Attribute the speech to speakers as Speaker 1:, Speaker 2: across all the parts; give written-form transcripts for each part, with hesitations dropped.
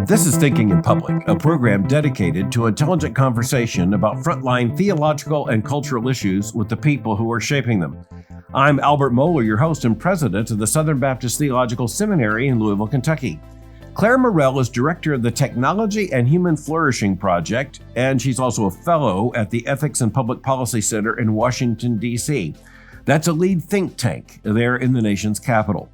Speaker 1: This is Thinking in Public, a program dedicated to intelligent conversation about frontline theological and cultural issues with the people who are shaping them. I'm Albert Mohler, your host and president of the Southern Baptist Theological Seminary in Louisville, Kentucky. Clare Morell is director of the Technology and Human Flourishing Project, and she's also a fellow at the Ethics and Public Policy Center in Washington, D.C. That's a lead think tank there in the nation's capital.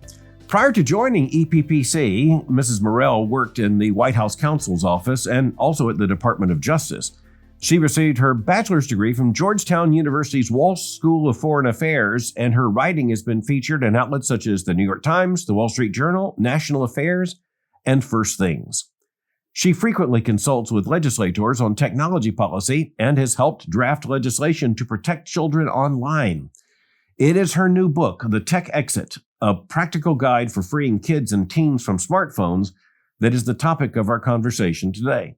Speaker 1: Prior to joining EPPC, Mrs. Morell worked in the White House counsel's office and also at the Department of Justice. She received her bachelor's degree from Georgetown University's Walsh School of Foreign Affairs, and her writing has been featured in outlets such as the New York Times, the Wall Street Journal, National Affairs, and First Things. She frequently consults with legislators on technology policy and has helped draft legislation to protect children online. It is her new book, The Tech Exit, a practical guide for freeing kids and teens from smartphones, that is the topic of our conversation today.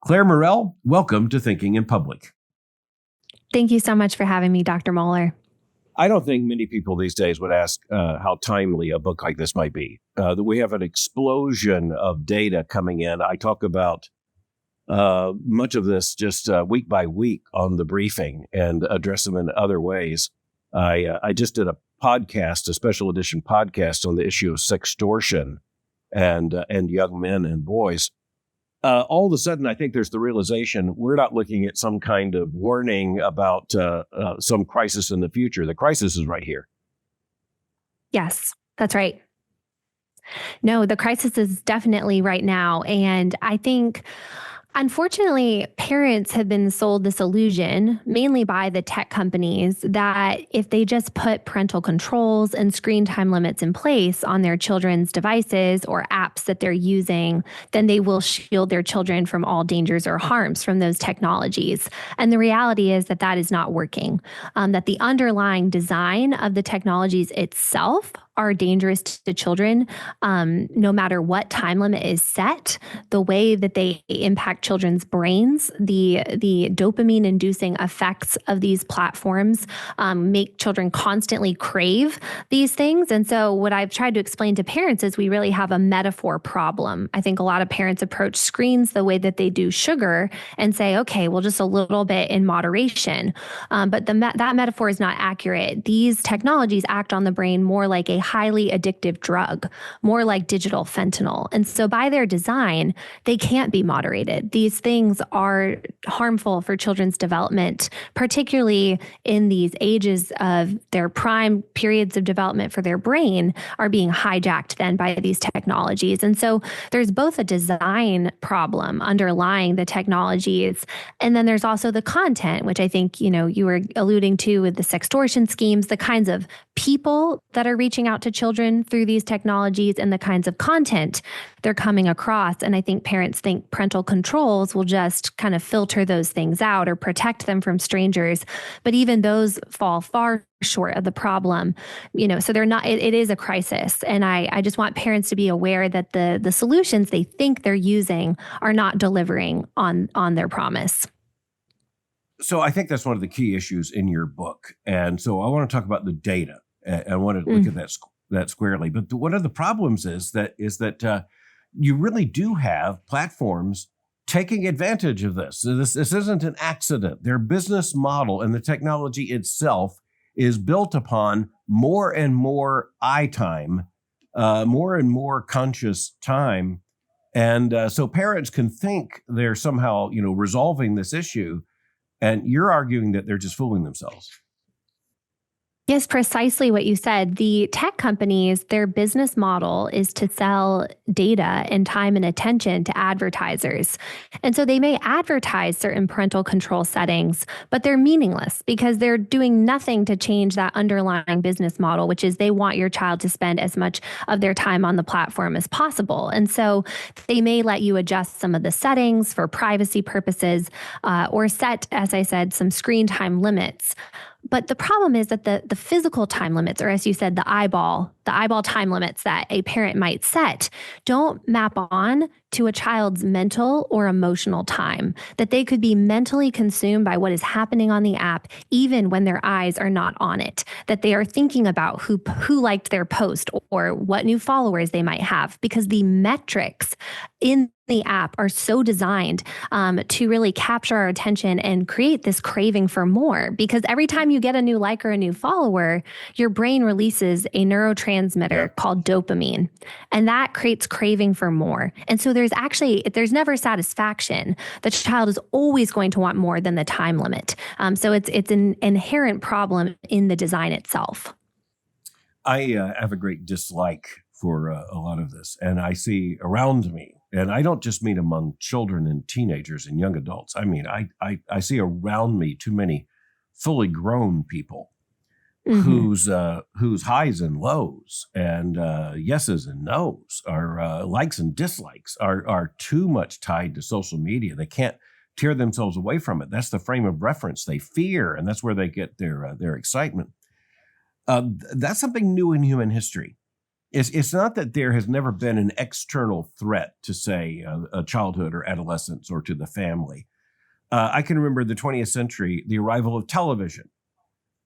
Speaker 1: Clare Morell, welcome to Thinking in Public.
Speaker 2: Thank you so much for having me, Dr. Mohler.
Speaker 1: I don't think many people these days would ask how timely a book like this might be. We have an explosion of data coming in. I talk about much of this just week by week on the briefing and address them in other ways. I just did a podcast, a special edition podcast on the issue of sextortion and young men and boys. All of a sudden, I think there's the realization we're not looking at some kind of warning about some crisis in the future. The crisis is right here.
Speaker 2: Yes, that's right. No, the crisis is definitely right now. And I think, unfortunately, parents have been sold this illusion, mainly by the tech companies, that if they just put parental controls and screen time limits in place on their children's devices or apps that they're using, then they will shield their children from all dangers or harms from those technologies. And the reality is that that is not working, that the underlying design of the technologies itself are dangerous to children, no matter what time limit is set. The way that they impact children's brains, the dopamine-inducing effects of these platforms make children constantly crave these things. And so what I've tried to explain to parents is we really have a metaphor problem. I think a lot of parents approach screens the way that they do sugar and say, okay, well, just a little bit in moderation. But that metaphor is not accurate. These technologies act on the brain more like a highly addictive drug, more like digital fentanyl. And so by their design, they can't be moderated. These things are harmful for children's development, particularly in these ages of their prime periods of development for their brain are being hijacked then by these technologies. And so there's both a design problem underlying the technologies, and then there's also the content, which I think, you were alluding to with the sextortion schemes, the kinds of people that are reaching out to children through these technologies and the kinds of content they're coming across. And I think parents think parental controls will just kind of filter those things out or protect them from strangers. But even those fall far short of the problem, so they're not, it is a crisis. And I just want parents to be aware that the solutions they think they're using are not delivering on their promise.
Speaker 1: So I think that's one of the key issues in your book. And so I want to talk about the data. I want to look at that squarely. But one of the problems is that you really do have platforms taking advantage of this. So this isn't an accident. Their business model and the technology itself is built upon more and more eye time, more and more conscious time. And so parents can think they're somehow, resolving this issue. And you're arguing that they're just fooling themselves.
Speaker 2: Yes, precisely what you said. The tech companies, their business model is to sell data and time and attention to advertisers. And so they may advertise certain parental control settings, but they're meaningless because they're doing nothing to change that underlying business model, which is they want your child to spend as much of their time on the platform as possible. And so they may let you adjust some of the settings for privacy purposes or set, as I said, some screen time limits. But the problem is that the physical time limits, or as you said, the eyeball time limits that a parent might set, don't map on to a child's mental or emotional time, that they could be mentally consumed by what is happening on the app, even when their eyes are not on it, that they are thinking about who liked their post or what new followers they might have, because the metrics in the app are so designed to really capture our attention and create this craving for more. Because every time you get a new like or a new follower, your brain releases a neurotransmitter called dopamine, and that creates craving for more. And so there's never satisfaction. The child is always going to want more than the time limit. So it's an inherent problem in the design itself.
Speaker 1: I have a great dislike for a lot of this, and I see around me, and I don't just mean among children and teenagers and young adults. I mean, I see around me too many fully grown people whose highs and lows and yeses and nos, are likes and dislikes are too much tied to social media. They can't tear themselves away from it. That's the frame of reference they fear, and that's where they get their excitement. That's something new in human history. It's not that there has never been an external threat to, say, a childhood or adolescence or to the family. I can remember the 20th century, the arrival of television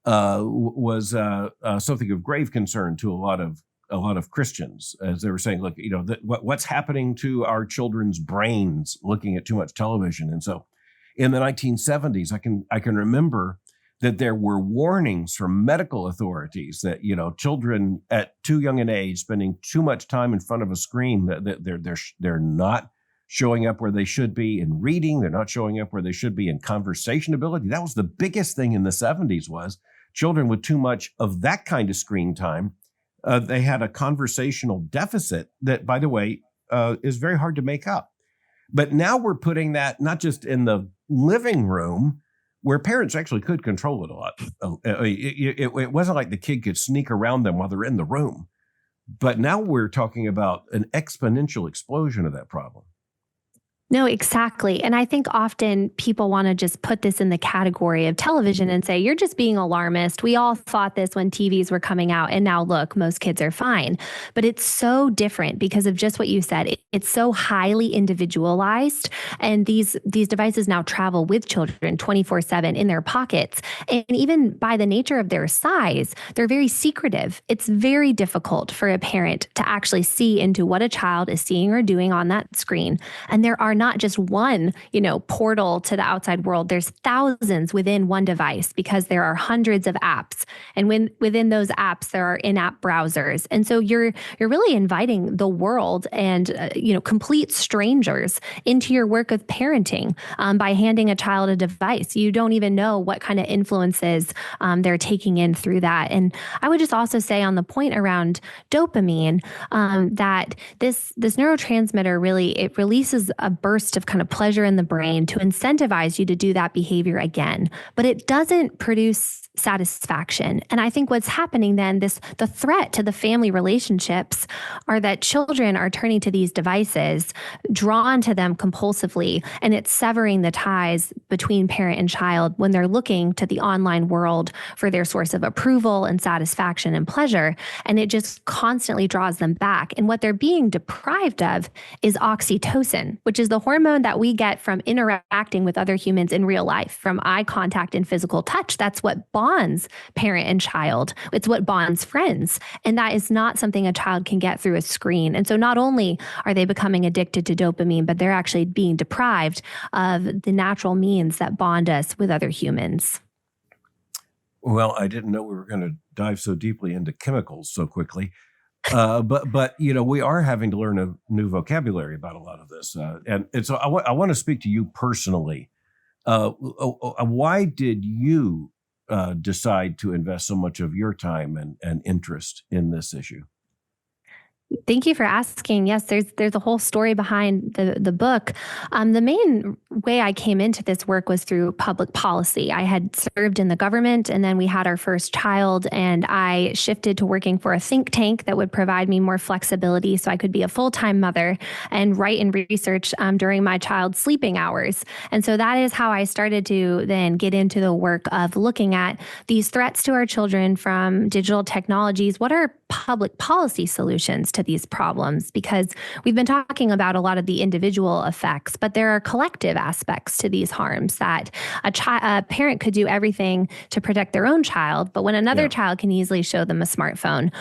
Speaker 1: was something of grave concern to a lot of Christians, as they were saying, look, what's happening to our children's brains looking at too much television. And so in the 1970s, I can remember that there were warnings from medical authorities that, children at too young an age spending too much time in front of a screen, that they're not showing up where they should be in reading. They're not showing up where they should be in conversation ability. That was the biggest thing in the 70s, was children with too much of that kind of screen time. They had a conversational deficit that, by the way, is very hard to make up. But now we're putting that not just in the living room, where parents actually could control it a lot. It wasn't like the kid could sneak around them while they're in the room. But now we're talking about an exponential explosion of that problem.
Speaker 2: No, exactly. And I think often people want to just put this in the category of television and say, you're just being alarmist. We all thought this when TVs were coming out, and now look, most kids are fine. But it's so different because of just what you said. It's so highly individualized. And these devices now travel with children 24/7 in their pockets. And even by the nature of their size, they're very secretive. It's very difficult for a parent to actually see into what a child is seeing or doing on that screen. And there are not just one, portal to the outside world. There's thousands within one device, because there are hundreds of apps. And within those apps, there are in-app browsers. And so you're really inviting the world and, complete strangers into your work of parenting by handing a child a device. You don't even know what kind of influences they're taking in through that. And I would just also say, on the point around dopamine, that this neurotransmitter really, it releases a burst of kind of pleasure in the brain to incentivize you to do that behavior again. But it doesn't produce satisfaction. And I think what's happening then, the threat to the family relationships are that children are turning to these devices, drawn to them compulsively, and it's severing the ties between parent and child when they're looking to the online world for their source of approval and satisfaction and pleasure. And it just constantly draws them back. And what they're being deprived of is oxytocin, which is the hormone that we get from interacting with other humans in real life, from eye contact and physical touch. That's what bonds parent and child. It's what bonds friends. And that is not something a child can get through a screen. And so not only are they becoming addicted to dopamine, but they're actually being deprived of the natural means that bond us with other humans.
Speaker 1: Well, I didn't know we were going to dive so deeply into chemicals so quickly. But we are having to learn a new vocabulary about a lot of this. And so I want to speak to you personally. Why did you decide to invest so much of your time and interest in this issue?
Speaker 2: Thank you for asking. Yes, there's a whole story behind the book. The main way I came into this work was through public policy. I had served in the government, and then we had our first child, and I shifted to working for a think tank that would provide me more flexibility so I could be a full-time mother and write and research during my child's sleeping hours. And so that is how I started to then get into the work of looking at these threats to our children from digital technologies. What are public policy solutions to these problems, because we've been talking about a lot of the individual effects, but there are collective aspects to these harms that a parent could do everything to protect their own child, but when another child can easily show them a smartphone,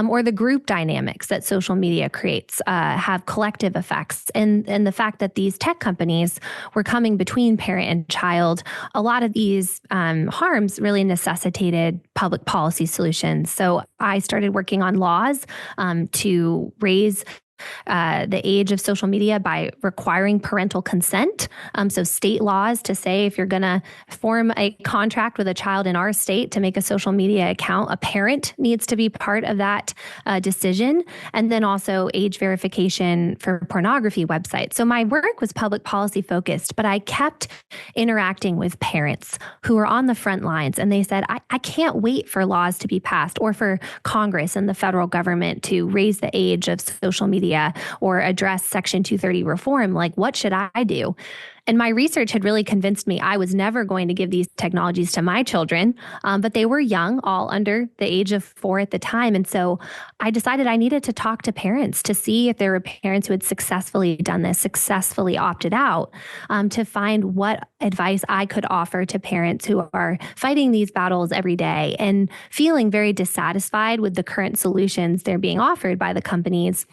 Speaker 2: or the group dynamics that social media creates have collective effects. And the fact that these tech companies were coming between parent and child, a lot of these harms really necessitated public policy solutions. So I started working on laws to raise the age of social media by requiring parental consent. So state laws to say if you're going to form a contract with a child in our state to make a social media account, a parent needs to be part of that decision. And then also age verification for pornography websites. So my work was public policy focused, but I kept interacting with parents who were on the front lines. And they said, I can't wait for laws to be passed or for Congress and the federal government to raise the age of social media or address Section 230 reform. Like, what should I do? And my research had really convinced me I was never going to give these technologies to my children, but they were young, all under the age of 4 at the time. And so I decided I needed to talk to parents to see if there were parents who had successfully done this, successfully opted out, to find what advice I could offer to parents who are fighting these battles every day and feeling very dissatisfied with the current solutions they're being offered by the companies,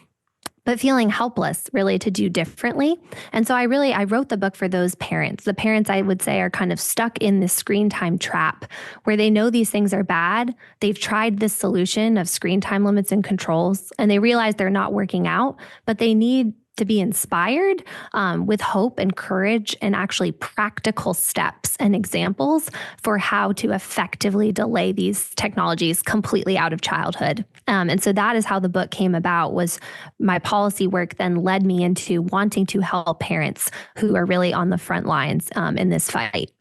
Speaker 2: but feeling helpless really to do differently. And so I wrote the book for those parents. The parents, I would say, are kind of stuck in this screen time trap where they know these things are bad. They've tried this solution of screen time limits and controls, and they realize they're not working out, but they need to be inspired with hope and courage and actually practical steps and examples for how to effectively delay these technologies completely out of childhood. And so that is how the book came about. Was my policy work then led me into wanting to help parents who are really on the front lines in this fight.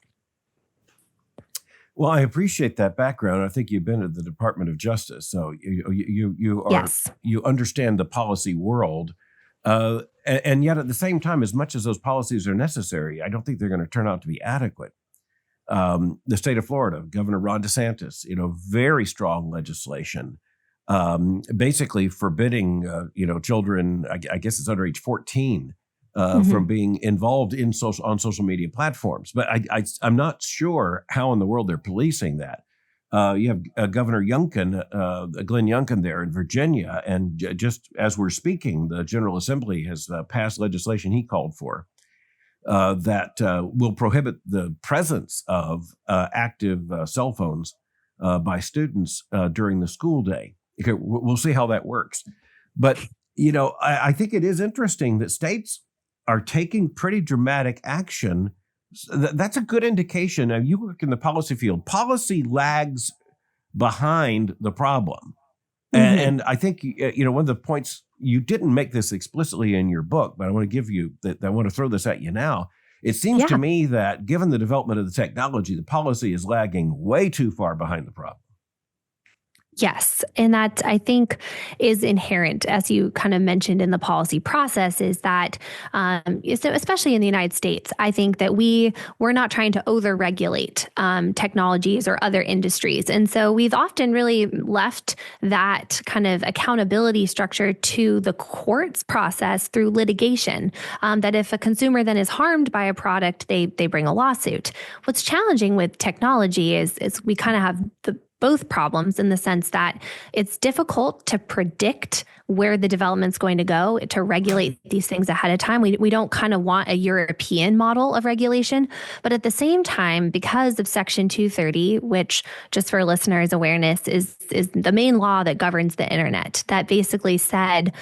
Speaker 1: Well, I appreciate that background. I think you've been at the Department of Justice, so you understand the policy world. And yet at the same time, as much as those policies are necessary, I don't think they're going to turn out to be adequate. The state of Florida, Governor Ron DeSantis, very strong legislation, basically forbidding, children, I guess it's under age 14, from being involved on social media platforms. But I'm not sure how in the world they're policing that. You have Governor Youngkin, Glenn Youngkin there in Virginia, and just as we're speaking, the General Assembly has passed legislation he called for that will prohibit the presence of active cell phones by students during the school day. Okay, we'll see how that works. But, I think it is interesting that states are taking pretty dramatic action. That's a good indication. Now, you work in the policy field. Policy lags behind the problem. Mm-hmm. And I think, one of the points, you didn't make this explicitly in your book, but I want to give you that. I want to throw this at you now. It seems to me that given the development of the technology, the policy is lagging way too far behind the problem.
Speaker 2: Yes. And that, I think, is inherent, as you kind of mentioned in the policy process, is that, especially in the United States, I think that we're not trying to over-regulate technologies or other industries. And so we've often really left that kind of accountability structure to the courts process through litigation, that if a consumer then is harmed by a product, they bring a lawsuit. What's challenging with technology is we kind of have both problems in the sense that it's difficult to predict where the development's going to go, to regulate these things ahead of time. We don't kind of want a European model of regulation, but at the same time, because of Section 230, which, just for listeners' awareness, is the main law that governs the internet, that basically said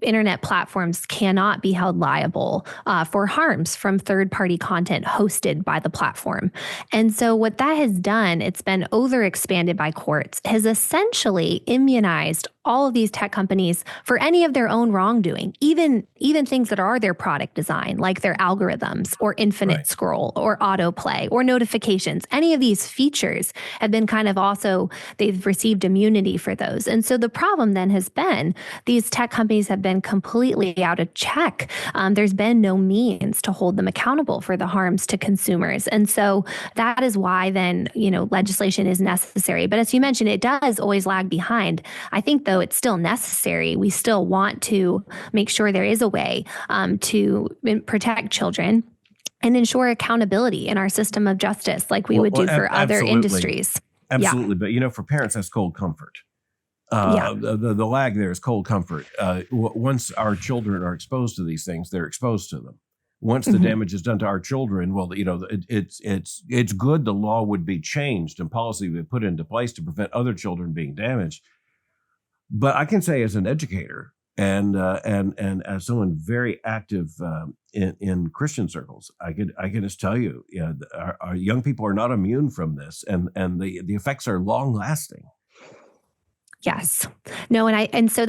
Speaker 2: internet platforms cannot be held liable for harms from third-party content hosted by the platform. And so what that has done, it's been overexpanded by courts, has essentially immunized all of these tech companies for any of their own wrongdoing, even things that are their product design, like their algorithms or infinite scroll or autoplay or notifications. Any of these features have been kind of also, they've received immunity for those. And so the problem then has been these tech companies have been completely out of check. There's been no means to hold them accountable for the harms to consumers. And so that is why then, legislation is necessary necessary. But as you mentioned, it does always lag behind. I think, though, it's still necessary. We still want to make sure there is a way to protect children and ensure accountability in our system of justice like we would do for other industries.
Speaker 1: Absolutely. But, for parents, that's cold comfort. The lag there is cold comfort. Once our children are exposed to these things, they're exposed to them. Once the damage is done to our children, well, it's good the law would be changed and policy would be put into place to prevent other children being damaged. But I can say, as an educator and as someone very active in Christian circles, I can just tell you, our young people are not immune from this, and the effects are long lasting.
Speaker 2: Yes. No, and so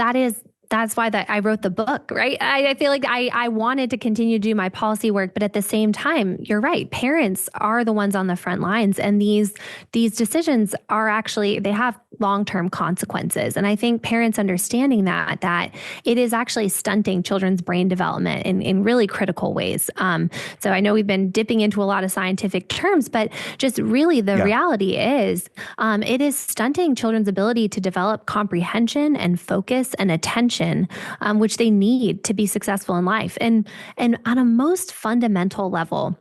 Speaker 2: that's why I wrote the book, right? I feel like I wanted to continue to do my policy work, but at the same time, you're right. Parents are the ones on the front lines, and these decisions are actually, they have long-term consequences. And I think parents understanding that it is actually stunting children's brain development in really critical ways. So I know we've been dipping into a lot of scientific terms, but just really the reality is it is stunting children's ability to develop comprehension and focus and attention, which they need to be successful in life. And on a most fundamental level,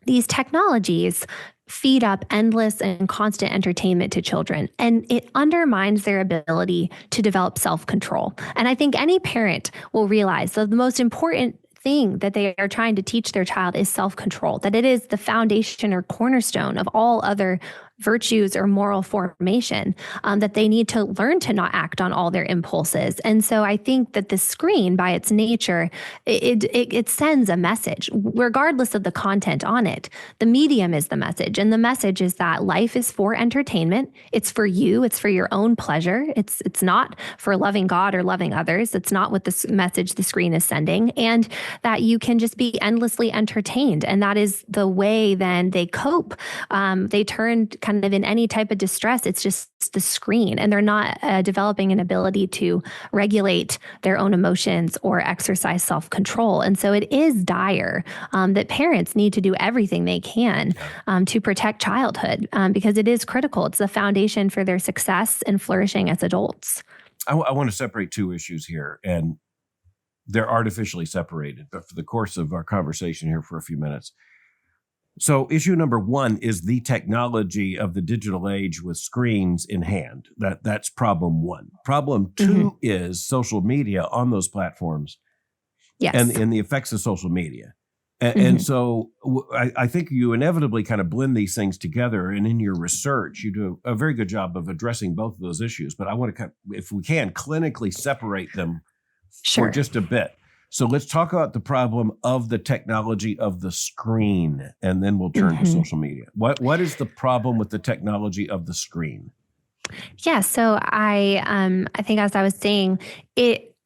Speaker 2: these technologies feed up endless and constant entertainment to children, and it undermines their ability to develop self-control. And I think any parent will realize that the most important thing that they are trying to teach their child is self-control, that it is the foundation or cornerstone of all other virtues or moral formation, that they need to learn to not act on all their impulses. And so I think that the screen, by its nature, it sends a message, regardless of the content on it. The medium is the message. And the message is that life is for entertainment. It's for you. It's for your own pleasure. It's not for loving God or loving others. It's not what the message the screen is sending. And that you can just be endlessly entertained. And that is the way then they cope. They turn kind of in any type of distress. It's just the screen, and they're not developing an ability to regulate their own emotions or exercise self-control. And so it is dire that parents need to do everything they can to protect childhood because it is critical. It's the foundation for their success and flourishing as adults.
Speaker 1: I want to separate two issues here, and they're artificially separated, but for the course of our conversation here for a few minutes. So issue number one is the technology of the digital age with screens in hand. That's problem one. Problem two is social media on those platforms, and the effects of social media. And so I think you inevitably kind of blend these things together. And in your research, you do a very good job of addressing both of those issues. But I want to, if we can, clinically separate them for just a bit. So let's talk about the problem of the technology of the screen, and then we'll turn to social media. What is the problem with the technology of the screen?
Speaker 2: Yeah, so I think, as I was saying,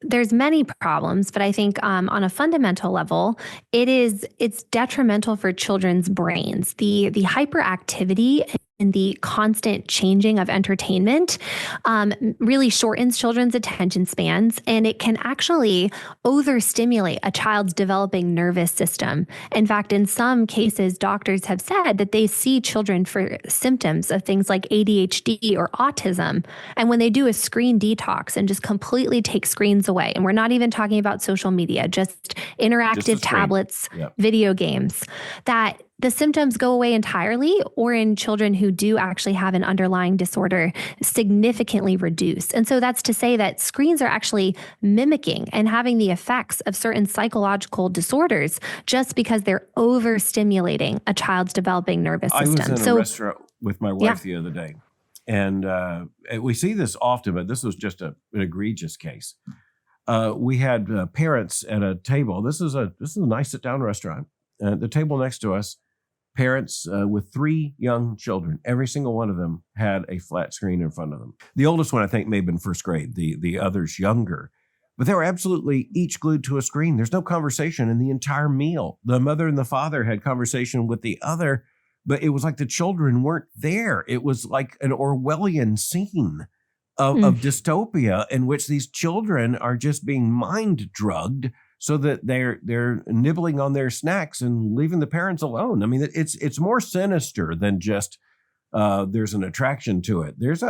Speaker 2: there's many problems, but I think on a fundamental level, it's detrimental for children's brains. The hyperactivity and the constant changing of entertainment really shortens children's attention spans, and it can actually overstimulate a child's developing nervous system. In fact, in some cases, doctors have said that they see children for symptoms of things like ADHD or autism. And when they do a screen detox and just completely take screens away, and we're not even talking about social media, just interactive tablets, video games, that the symptoms go away entirely, or in children who do actually have an underlying disorder, significantly reduce. And so that's to say that screens are actually mimicking and having the effects of certain psychological disorders just because they're overstimulating a child's developing nervous system.
Speaker 1: I was in a restaurant with my wife the other day, and we see this often, but this was just an egregious case. We had parents at a table. This is a nice sit-down restaurant. The table next to us, parents with 3 young children. Every single one of them had a flat screen in front of them. The oldest one, I think, may have been first grade, the others younger. But they were absolutely each glued to a screen. There's no conversation in the entire meal. The mother and the father had conversation with the other, but it was like the children weren't there. It was like an Orwellian scene of dystopia in which these children are just being mind drugged so that they're nibbling on their snacks and leaving the parents alone. I mean, it's more sinister than just there's an attraction to it. There's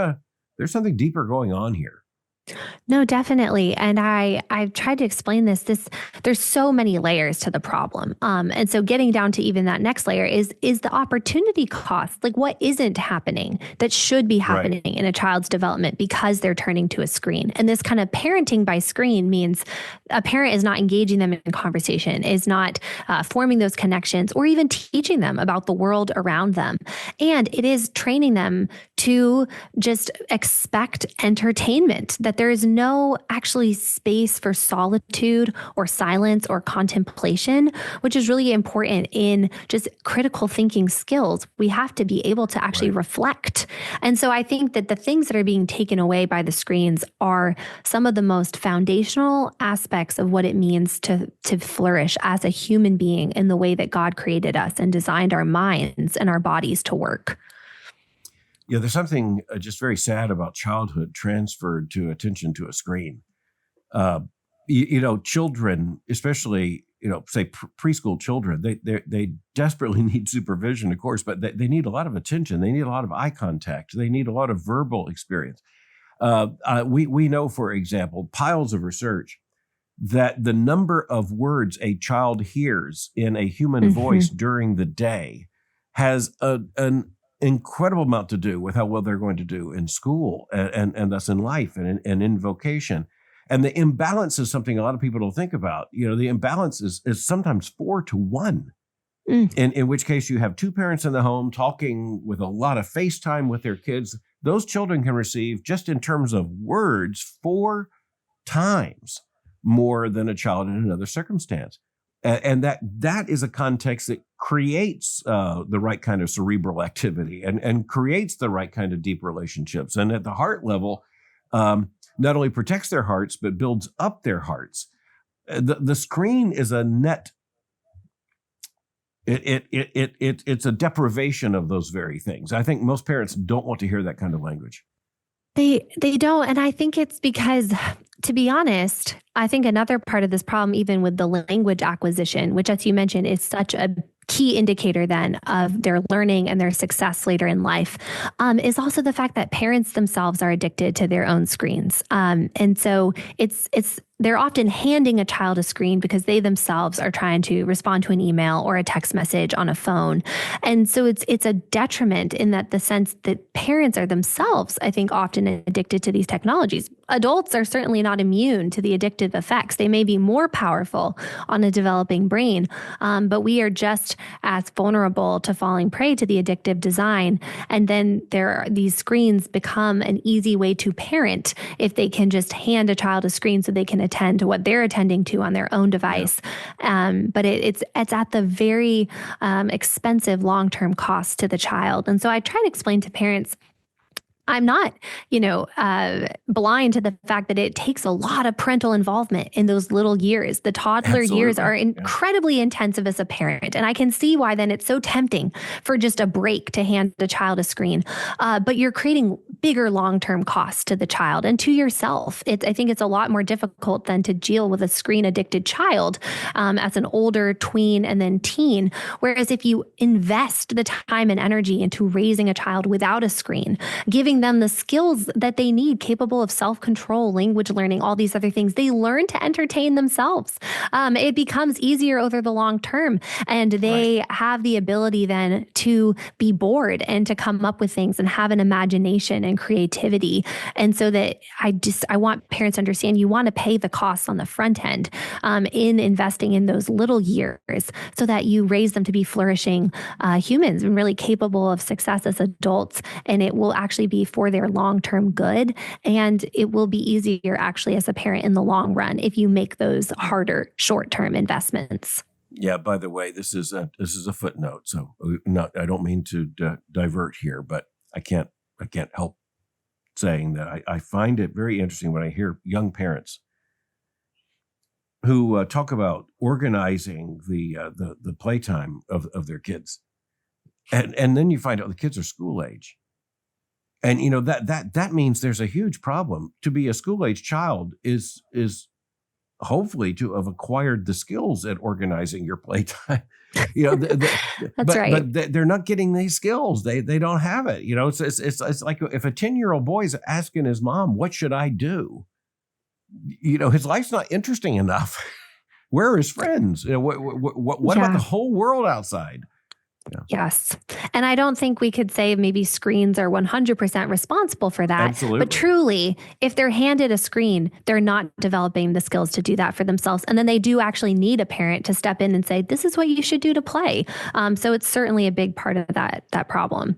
Speaker 1: something deeper going on here.
Speaker 2: No, definitely. And I've tried to explain this, there's so many layers to the problem. And so getting down to even that next layer is the opportunity cost. Like what isn't happening that should be happening in a child's development because they're turning to a screen. And this kind of parenting by screen means a parent is not engaging them in conversation, is not forming those connections, or even teaching them about the world around them. And it is training them to just expect entertainment, that there is no actually space for solitude or silence or contemplation, which is really important in just critical thinking skills. We have to be able to actually reflect. And so I think that the things that are being taken away by the screens are some of the most foundational aspects of what it means to flourish as a human being in the way that God created us and designed our minds and our bodies to work.
Speaker 1: Yeah, there's something just very sad about childhood transferred to attention to a screen. Children, especially, say preschool children, they desperately need supervision, of course, but they need a lot of attention. They need a lot of eye contact. They need a lot of verbal experience. We know, for example, piles of research that the number of words a child hears in a human voice during the day has an incredible amount to do with how well they're going to do in school and thus in life and in vocation. And the imbalance is something a lot of people don't think about. The imbalance is sometimes 4-1, in which case you have two parents in the home talking with a lot of FaceTime with their kids. Those children can receive, just in terms of words, 4 times more than a child in another circumstance. And that is a context that creates the right kind of cerebral activity and creates the right kind of deep relationships. And at the heart level, not only protects their hearts, but builds up their hearts. The screen is a net. It's a deprivation of those very things. I think most parents don't want to hear that kind of language.
Speaker 2: They don't. And I think it's because, to be honest, I think another part of this problem, even with the language acquisition, which, as you mentioned, is such a key indicator then of their learning and their success later in life, is also the fact that parents themselves are addicted to their own screens. And so they're often handing a child a screen because they themselves are trying to respond to an email or a text message on a phone. And so it's a detriment in that the sense that parents are themselves, I think, often addicted to these technologies. Adults are certainly not immune to the addictive effects. They may be more powerful on a developing brain, but we are just as vulnerable to falling prey to the addictive design. And then these screens become an easy way to parent if they can just hand a child a screen so they can attend to what they're attending to on their own device. But it's at the very expensive long-term cost to the child. And so I try to explain to parents, I'm not, blind to the fact that it takes a lot of parental involvement in those little years. The toddler years are incredibly intensive as a parent. And I can see why then it's so tempting for just a break to hand the child a screen. But you're creating bigger long-term costs to the child and to yourself. I think it's a lot more difficult than to deal with a screen-addicted child as an older tween and then teen. Whereas if you invest the time and energy into raising a child without a screen, giving them the skills that they need, capable of self-control, language learning, all these other things, they learn to entertain themselves. It becomes easier over the long term, and they have the ability then to be bored and to come up with things and have an imagination and creativity. And so that I want parents to understand, you want to pay the costs on the front end in investing in those little years so that you raise them to be flourishing humans and really capable of success as adults. And it will actually be for their long-term good. And it will be easier actually as a parent in the long run if you make those harder short-term investments.
Speaker 1: Yeah, by the way, this is a footnote. So I don't mean to divert here, but I can't help saying that I find it very interesting when I hear young parents who talk about organizing the playtime of their kids. And then you find out the kids are school age. And that means there's a huge problem. To be a school age child is hopefully to have acquired the skills at organizing your playtime.
Speaker 2: That's right.
Speaker 1: But they're not getting these skills. They don't have it. It's like if a 10-year-old boy is asking his mom, "What should I do?" His life's not interesting enough. Where are his friends? What about the whole world outside?
Speaker 2: Yeah. Yes. And I don't think we could say maybe screens are 100% responsible for that.
Speaker 1: Absolutely.
Speaker 2: But truly, if they're handed a screen, they're not developing the skills to do that for themselves. And then they do actually need a parent to step in and say, this is what you should do to play. So it's certainly a big part of that problem.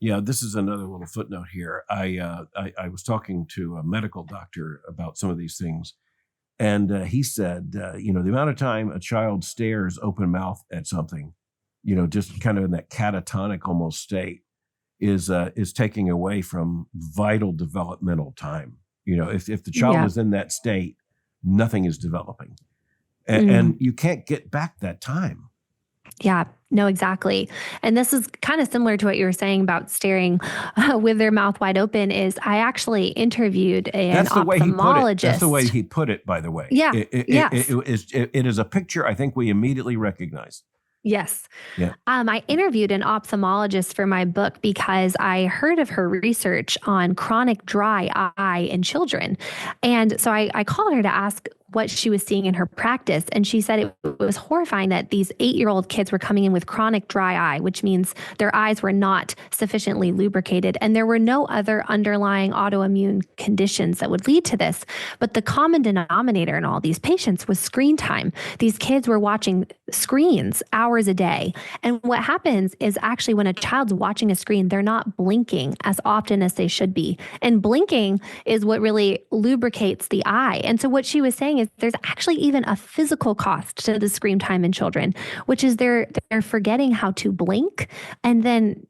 Speaker 1: Yeah, this is another little footnote here. I was talking to a medical doctor about some of these things. And he said, the amount of time a child stares open mouth at something, just kind of in that catatonic almost state is taking away from vital developmental time. If the child is in that state, nothing is developing. And you can't get back that time.
Speaker 2: Yeah, no, exactly. And this is kind of similar to what you were saying about staring with their mouth wide open. Is I actually interviewed an ophthalmologist.
Speaker 1: That's the way he put it, by the way.
Speaker 2: Yeah.
Speaker 1: It is a picture I think we immediately recognize.
Speaker 2: Yes.
Speaker 1: Yeah.
Speaker 2: I interviewed an ophthalmologist for my book because I heard of her research on chronic dry eye in children. And so I called her to ask what she was seeing in her practice. And she said it was horrifying that these 8-year-old kids were coming in with chronic dry eye, which means their eyes were not sufficiently lubricated. And there were no other underlying autoimmune conditions that would lead to this. But the common denominator in all these patients was screen time. These kids were watching screens hours a day. And what happens is actually when a child's watching a screen, they're not blinking as often as they should be. And blinking is what really lubricates the eye. And so what she was saying is there's actually even a physical cost to the screen time in children, which is they're forgetting how to blink. And then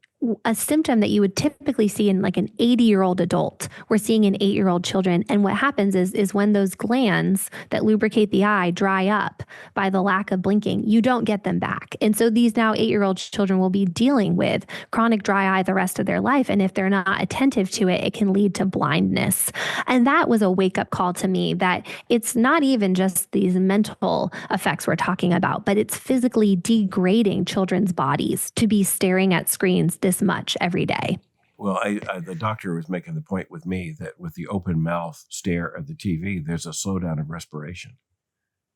Speaker 2: a symptom that you would typically see in like an 80-year-old adult, we're seeing in 8-year-old children. And what happens is when those glands that lubricate the eye dry up by the lack of blinking, you don't get them back. And so these now 8-year-old children will be dealing with chronic dry eye the rest of their life. And if they're not attentive to it, it can lead to blindness. And that was a wake-up call to me that it's not even just these mental effects we're talking about, but it's physically degrading children's bodies to be staring at screens this much every day.
Speaker 1: Well, the doctor was making the point with me that with the open mouth stare at the TV, there's a slowdown of respiration.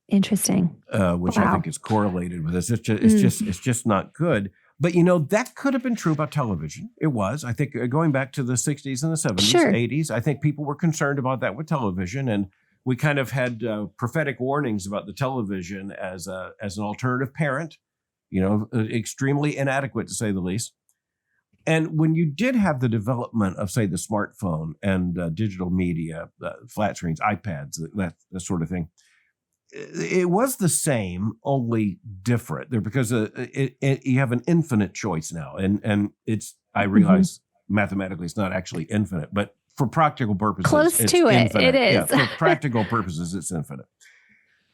Speaker 2: Interesting.
Speaker 1: Which I think is correlated with this. It's just not good. But that could have been true about television. It was. I think going back to the 60s and the 70s, 80s, I think people were concerned about that with television, and we kind of had prophetic warnings about the television as an alternative parent. Extremely inadequate to say the least. And when you did have the development of, say, the smartphone and digital media, flat screens, iPads, that sort of thing, it was the same, only different. Because you have an infinite choice now, and it's. I realize mathematically it's not actually infinite, but for practical purposes,
Speaker 2: close
Speaker 1: it's
Speaker 2: to it,
Speaker 1: infinite.
Speaker 2: it is.
Speaker 1: Yeah, for practical purposes, it's infinite.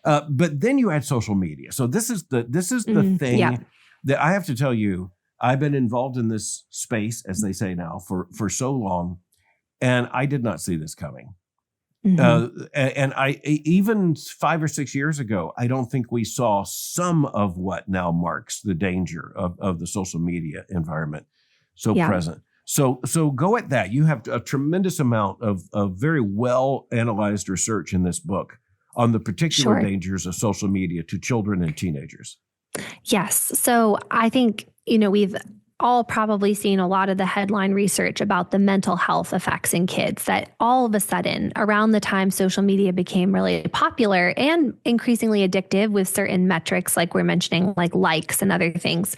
Speaker 1: But then you add social media. So this is the thing that I have to tell you. I've been involved in this space, as they say now, for so long, and I did not see this coming. And I even 5 or 6 years ago, I don't think we saw some of what now marks the danger of the social media environment so present. So go at that. You have a tremendous amount of very well analyzed research in this book on the particular dangers of social media to children and teenagers.
Speaker 2: Yes. So I think, we've all probably seen a lot of the headline research about the mental health effects in kids that all of a sudden around the time social media became really popular and increasingly addictive with certain metrics, like we're mentioning, like likes and other things,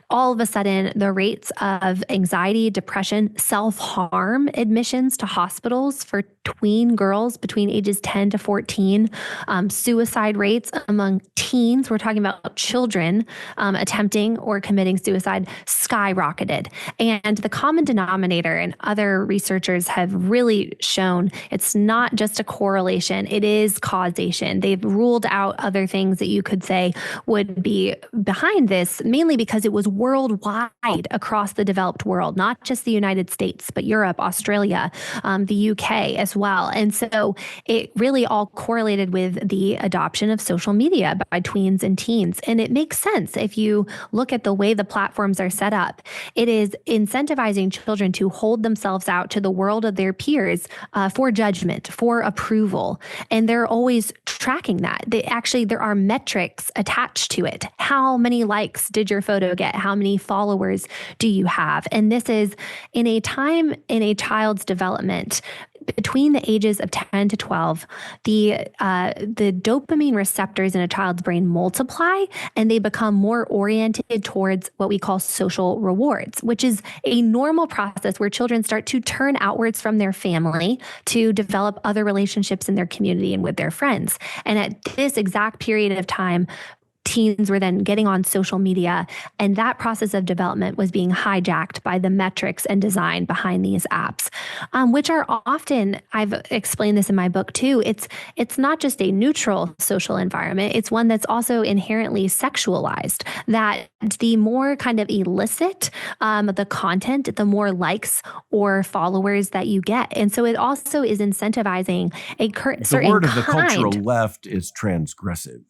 Speaker 2: all of a sudden the rates of anxiety, depression, self-harm admissions to hospitals for tween girls between ages 10 to 14, suicide rates among teens, we're talking about children attempting or committing suicide, skyrocketed skyrocketed. And the common denominator, and other researchers have really shown it's not just a correlation, it is causation. They've ruled out other things that you could say would be behind this, mainly because it was worldwide across the developed world, not just the United States, but Europe, Australia, the UK as well. And so it really all correlated with the adoption of social media by tweens and teens. And it makes sense if you look at the way the platforms are set up. It is incentivizing children to hold themselves out to the world of their peers for judgment, for approval. And they're always tracking that. There are metrics attached to it. How many likes did your photo get? How many followers do you have? And this is in a time in a child's development between the ages of 10 to 12, the dopamine receptors in a child's brain multiply, and they become more oriented towards what we call social rewards, which is a normal process where children start to turn outwards from their family to develop other relationships in their community and with their friends. And at this exact period of time, teens were then getting on social media, and that process of development was being hijacked by the metrics and design behind these apps, which are often, I've explained this in my book too, it's not just a neutral social environment, it's one that's also inherently sexualized, that the more kind of illicit the content, the more likes or followers that you get. And so it also is incentivizing a certain
Speaker 1: The word of the
Speaker 2: kind.
Speaker 1: cultural left is transgressive.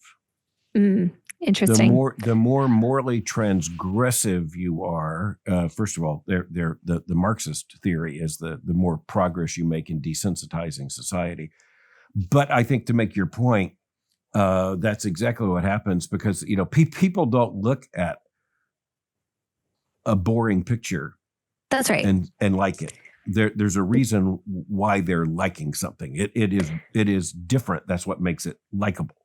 Speaker 2: Interesting.
Speaker 1: The more morally transgressive you are, first of all, the Marxist theory is the more progress you make in desensitizing society. But I think to make your point, that's exactly what happens, because people don't look at a boring picture.
Speaker 2: That's right.
Speaker 1: And like it. There's a reason why they're liking something. It is different. That's what makes it likable.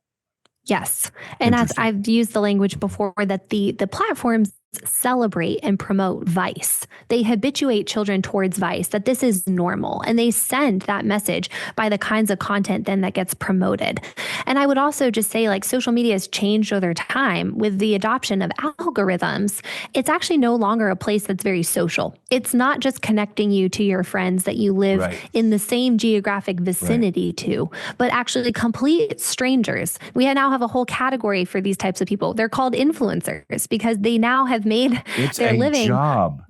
Speaker 2: Yes. And as I've used the language before, that the platforms celebrate and promote vice. They habituate children towards vice, that this is normal. And they send that message by the kinds of content then that gets promoted. And I would also just say, like, social media has changed over time with the adoption of algorithms. It's actually no longer a place that's very social. It's not just connecting you to your friends that you live in the same geographic vicinity to, but actually complete strangers. We now have a whole category for these types of people. They're called influencers because they now have made their living.
Speaker 1: Job.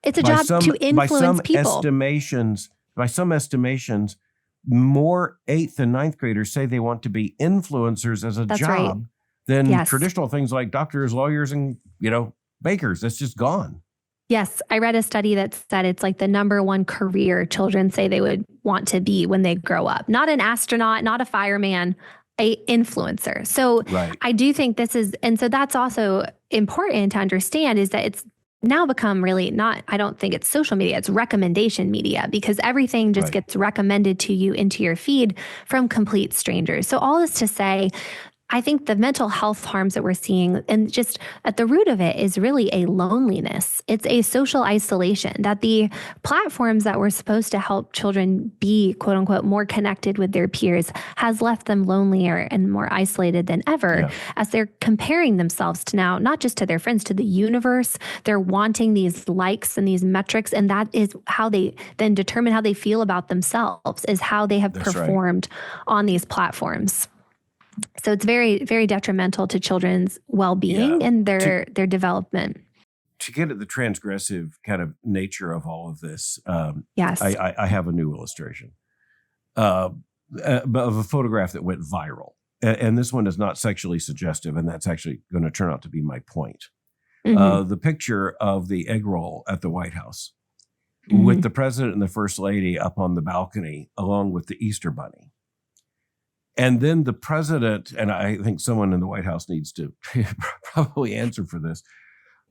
Speaker 2: It's a job to influence people.
Speaker 1: By some estimations, more 8th and 9th graders say they want to be influencers as a job than traditional things like doctors, lawyers, and bakers. That's just gone.
Speaker 2: Yes, I read a study that said it's like the number one career children say they would want to be when they grow up. Not an astronaut, not a fireman, a influencer. So I do think this is, and so that's also important to understand, is that it's now become really not, I don't think it's social media, it's recommendation media, because everything just gets recommended to you into your feed from complete strangers. So all this to say, I think the mental health harms that we're seeing, and just at the root of it, is really a loneliness. It's a social isolation, that the platforms that were supposed to help children be, quote unquote, more connected with their peers has left them lonelier and more isolated than ever, as they're comparing themselves to now, not just to their friends, to the universe. They're wanting these likes and these metrics, and that is how they then determine how they feel about themselves, is how they have performed on these platforms. So it's very, very detrimental to children's well-being and their development.
Speaker 1: To get at the transgressive kind of nature of all of this, I have a new illustration of a photograph that went viral. And this one is not sexually suggestive, and that's actually going to turn out to be my point. The picture of the egg roll at the White House with the president and the first lady up on the balcony, along with the Easter Bunny. And then the president, and I think someone in the White House needs to probably answer for this.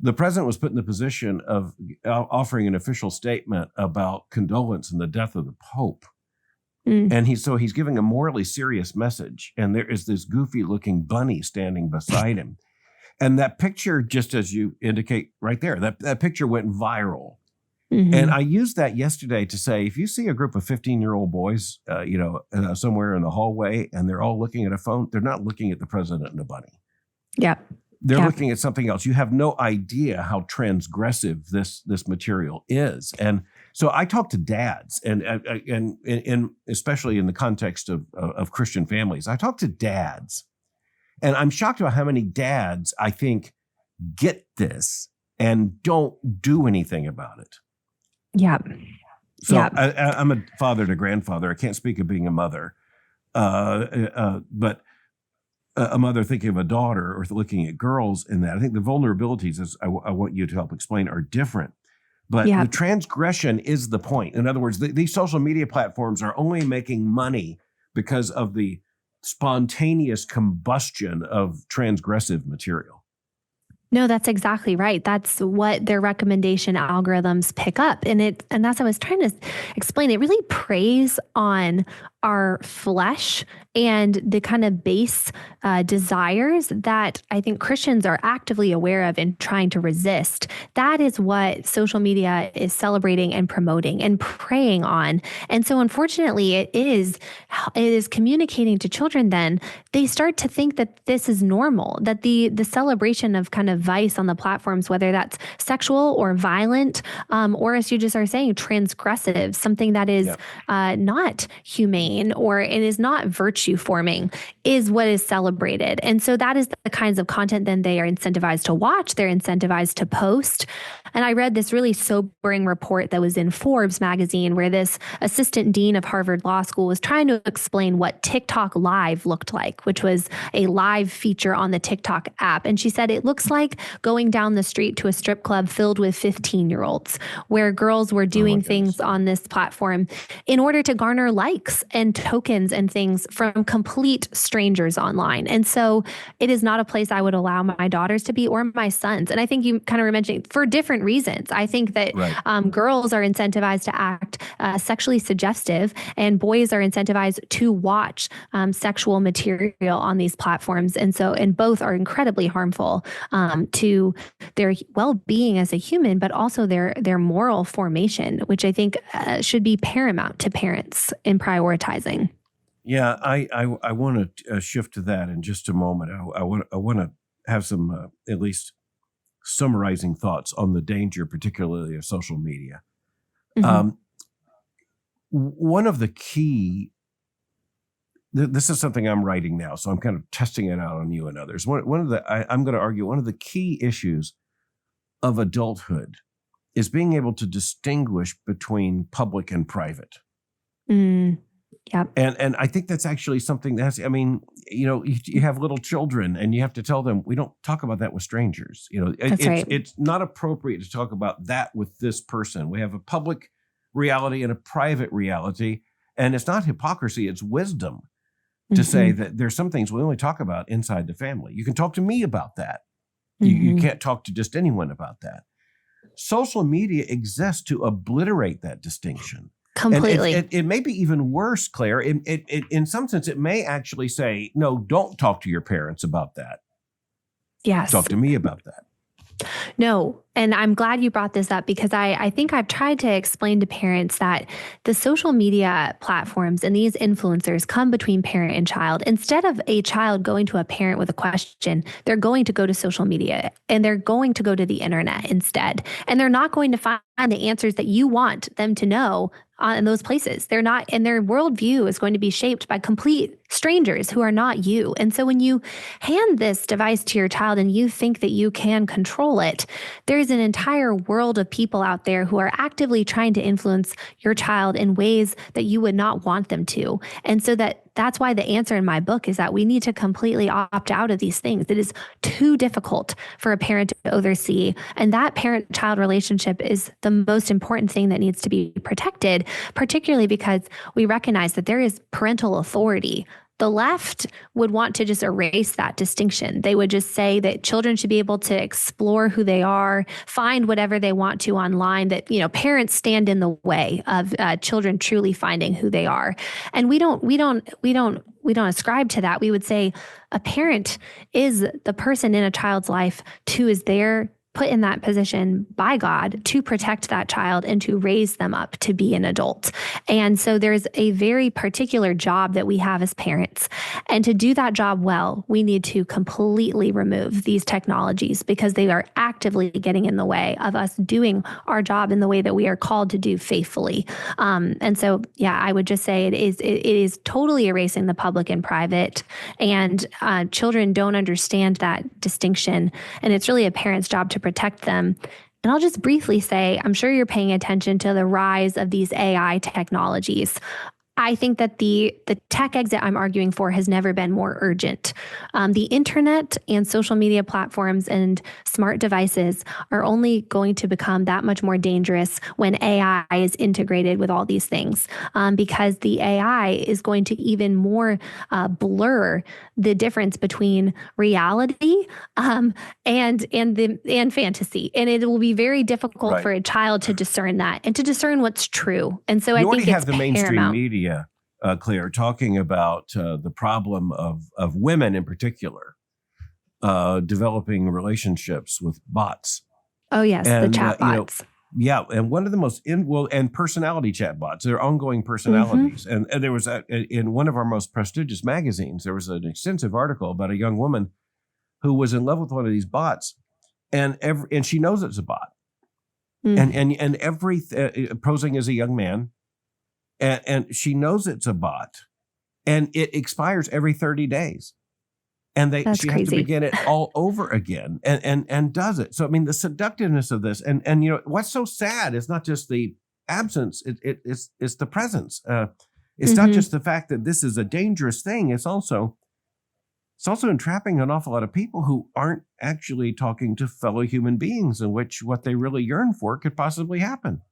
Speaker 1: The president was put in the position of offering an official statement about condolence in the death of the Pope. And he's giving a morally serious message. And there is this goofy looking bunny standing beside him. And that picture, just as you indicate right there, that picture went viral. And I used that yesterday to say, if you see a group of 15-year-old boys, somewhere in the hallway, and they're all looking at a phone, they're not looking at the president and the bunny.
Speaker 2: Yeah.
Speaker 1: They're
Speaker 2: Yeah.
Speaker 1: looking at something else. You have no idea how transgressive this material is. And so I talk to dads, and especially in the context of Christian families, I talk to dads, and I'm shocked about how many dads I think get this and don't do anything about it.
Speaker 2: Yeah.
Speaker 1: So
Speaker 2: Yeah.
Speaker 1: I'm a father to grandfather. I can't speak of being a mother, but a mother thinking of a daughter or looking at girls in that, I think the vulnerabilities, as I want you to help explain, are different. But
Speaker 2: Yeah.
Speaker 1: the transgression is the point. In other words, these social media platforms are only making money because of the spontaneous combustion of transgressive material.
Speaker 2: No, that's exactly right. That's what their recommendation algorithms pick up. And that's what I was trying to explain. It really preys on our flesh and the kind of base desires that I think Christians are actively aware of and trying to resist. That is what social media is celebrating and promoting and preying on. And so unfortunately, it is communicating to children then. They start to think that this is normal, that the celebration of kind of vice on the platforms, whether that's sexual or violent, or as you just are saying, transgressive, something that is not humane or it is not virtue forming, is what is celebrated. And so that is the kinds of content then they are incentivized to watch, they're incentivized to post. And I read this really sobering report that was in Forbes magazine where this assistant dean of Harvard Law School was trying to explain what TikTok Live looked like, which was a live feature on the TikTok app. And she said it looks like going down the street to a strip club filled with 15-year-olds, where girls were doing things on this platform in order to garner likes and tokens and things from complete strangers online. And so it is not a place I would allow my daughters to be or my sons. And I think you kind of were mentioning for different reasons. I think that girls are incentivized to act sexually suggestive and boys are incentivized to watch sexual material on these platforms. And both are incredibly harmful to their well-being as a human, but also their moral formation, which I think should be paramount to parents in prioritizing.
Speaker 1: Yeah, I want to shift to that in just a moment. I want to have some at least summarizing thoughts on the danger, particularly of social media. Mm-hmm. One of the key, this is something I'm writing now, so I'm kind of testing it out on you and others. I'm going to argue one of the key issues of adulthood is being able to distinguish between public and private.
Speaker 2: Yeah.
Speaker 1: And I think that's actually something you have little children and you have to tell them, we don't talk about that with strangers. It's not appropriate to talk about that with this person. We have a public reality and a private reality. And it's not hypocrisy, it's wisdom to say that there's some things we only talk about inside the family. You can talk to me about that. You can't talk to just anyone about that. Social media exists to obliterate that distinction.
Speaker 2: Completely.
Speaker 1: And it may be even worse, Claire. In some sense, it may actually say, no, don't talk to your parents about that.
Speaker 2: Yes.
Speaker 1: Talk to me about that.
Speaker 2: No. And I'm glad you brought this up because I think I've tried to explain to parents that the social media platforms and these influencers come between parent and child. Instead of a child going to a parent with a question, they're going to go to social media and they're going to go to the internet instead. And they're not going to find the answers that you want them to know in those places. They're not, and their worldview is going to be shaped by complete strangers who are not you. And so when you hand this device to your child and you think that you can control it, there's an entire world of people out there who are actively trying to influence your child in ways that you would not want them to. And so that's why the answer in my book is that we need to completely opt out of these things. It is too difficult for a parent to oversee. And that parent-child relationship is the most important thing that needs to be protected, particularly because we recognize that there is parental authority. The left would want to just erase that distinction. They would just say that children should be able to explore who they are, find whatever they want to online, that, parents stand in the way of children truly finding who they are. And we don't ascribe to that. We would say a parent is the person in a child's life who is there put in that position by God to protect that child and to raise them up to be an adult. And so there's a very particular job that we have as parents. And to do that job well, we need to completely remove these technologies because they are actively getting in the way of us doing our job in the way that we are called to do faithfully. And so, yeah, I would just say it is totally erasing the public and private. And children don't understand that distinction. And it's really a parent's job to protect them. And I'll just briefly say, I'm sure you're paying attention to the rise of these AI technologies. I think that the tech exit I'm arguing for has never been more urgent. The internet and social media platforms and smart devices are only going to become that much more dangerous when AI is integrated with all these things, because the AI is going to even more blur the difference between reality and fantasy, and it will be very difficult for a child to discern that and to discern what's true. And so I think it's
Speaker 1: have the mainstream
Speaker 2: paramount.
Speaker 1: Media, Claire, talking about the problem of women in particular developing relationships with bots.
Speaker 2: Oh yes, the chat bots.
Speaker 1: And one of the most and personality chat bots. They're ongoing personalities. And there was in one of our most prestigious magazines, there was an extensive article about a young woman who was in love with one of these bots, and she knows it's a bot, and every posing as a young man. And she knows it's a bot, and it expires every 30 days. And she has to begin it all over again and does it. So, I mean, the seductiveness of this and what's so sad is not just the absence, it's the presence. It's not just the fact that this is a dangerous thing. It's also entrapping an awful lot of people who aren't actually talking to fellow human beings in which what they really yearn for could possibly happen.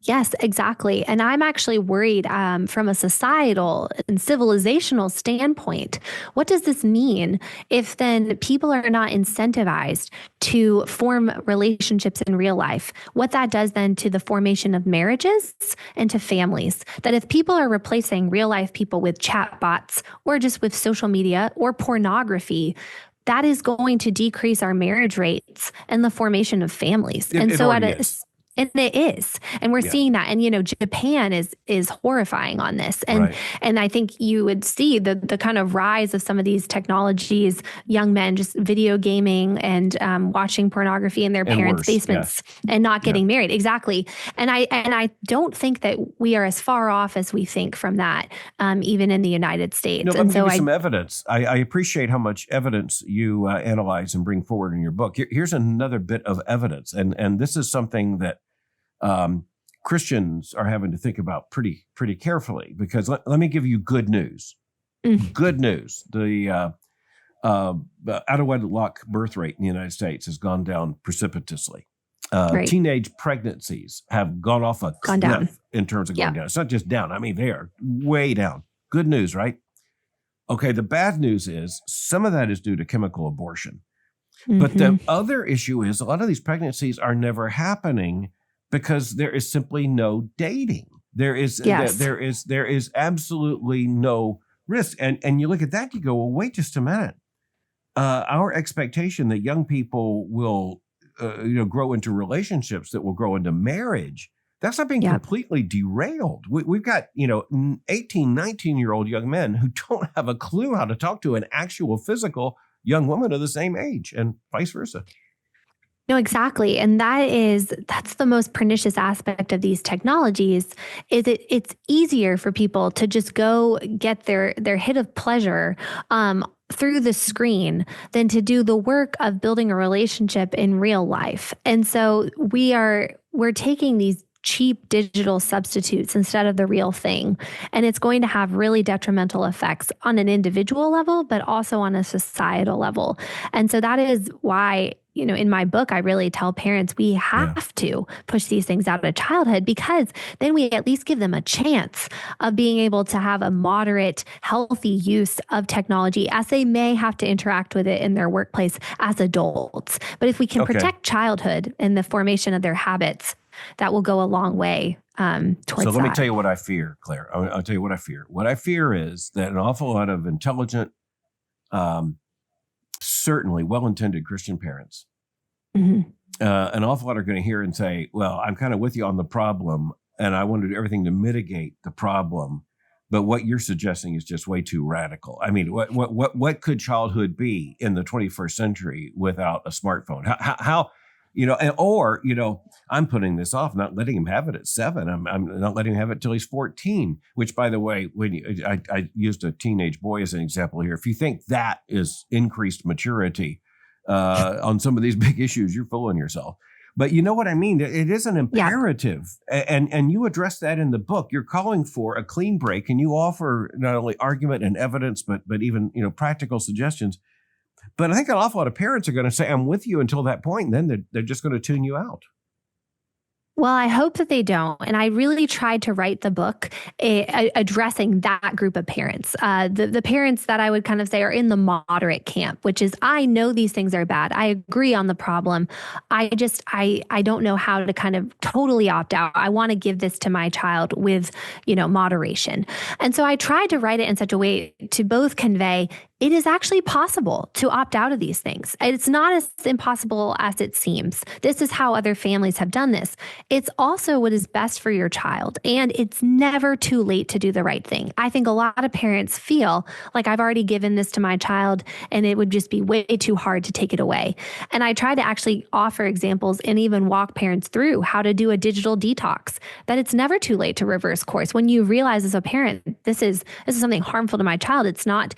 Speaker 2: Yes, exactly. And I'm actually worried from a societal and civilizational standpoint. What does this mean if then people are not incentivized to form relationships in real life? What that does then to the formation of marriages and to families? That if people are replacing real life people with chat bots or just with social media or pornography, that is going to decrease our marriage rates and the formation of families. And it is. And we're seeing that. And, Japan is horrifying on this. And and I think you would see the kind of rise of some of these technologies, young men just video gaming and watching pornography in their parents' basements and not getting married. Exactly. And I don't think that we are as far off as we think from that, even in the United States.
Speaker 1: No, let me give you some evidence. I appreciate how much evidence you analyze and bring forward in your book. Here's another bit of evidence. And this is something that Christians are having to think about pretty carefully, because let me give you good news. Good news. The out of wedlock birth rate in the United States has gone down precipitously. Teenage pregnancies have gone off a cliff in terms of going down. It's not just down. I mean, they are way down. Good news, right? Okay, the bad news is some of that is due to chemical abortion. But the other issue is a lot of these pregnancies are never happening because there is simply no dating. There is absolutely no risk. And you look at that, you go, well, wait just a minute. Our expectation that young people will grow into relationships that will grow into marriage, that's not being completely derailed. We've got 18, 19-year-old young men who don't have a clue how to talk to an actual physical young woman of the same age, and vice versa.
Speaker 2: No, exactly. And that's the most pernicious aspect of these technologies, is it's easier for people to just go get their hit of pleasure through the screen than to do the work of building a relationship in real life. And so we're taking these cheap digital substitutes instead of the real thing. And it's going to have really detrimental effects on an individual level, but also on a societal level. And so that is why, in my book, I really tell parents we have to push these things out of childhood, because then we at least give them a chance of being able to have a moderate, healthy use of technology as they may have to interact with it in their workplace as adults. But if we can protect childhood and the formation of their habits, that will go a long way towards that.
Speaker 1: So let me tell you what I fear, Claire. I'll tell you what I fear. What I fear is that an awful lot of intelligent, certainly well-intended Christian parents An awful lot are going to hear and say, well, I'm kind of with you on the problem, and I want to do everything to mitigate the problem. But what you're suggesting is just way too radical. I mean, what could childhood be in the 21st century without a smartphone? How I'm putting this off, not letting him have it at 7. I'm not letting him have it till he's 14, which, by the way, I used a teenage boy as an example here. If you think that is increased maturity on some of these big issues, you're fooling yourself. But you know what I mean? It is an imperative. Yeah. And you address that in the book. You're calling for a clean break, and you offer not only argument and evidence, but even, practical suggestions. But I think an awful lot of parents are going to say, I'm with you until that point, and then they're just going to tune you out.
Speaker 2: Well, I hope that they don't. And I really tried to write the book addressing that group of parents. The parents that I would kind of say are in the moderate camp, which is, I know these things are bad. I agree on the problem. I don't know how to kind of totally opt out. I want to give this to my child with, moderation. And so I tried to write it in such a way to both convey it is actually possible to opt out of these things. It's not as impossible as it seems. This is how other families have done this. It's also what is best for your child. And it's never too late to do the right thing. I think a lot of parents feel like I've already given this to my child and it would just be way too hard to take it away. And I try to actually offer examples and even walk parents through how to do a digital detox, that it's never too late to reverse course. When you realize as a parent, this is something harmful to my child, it's not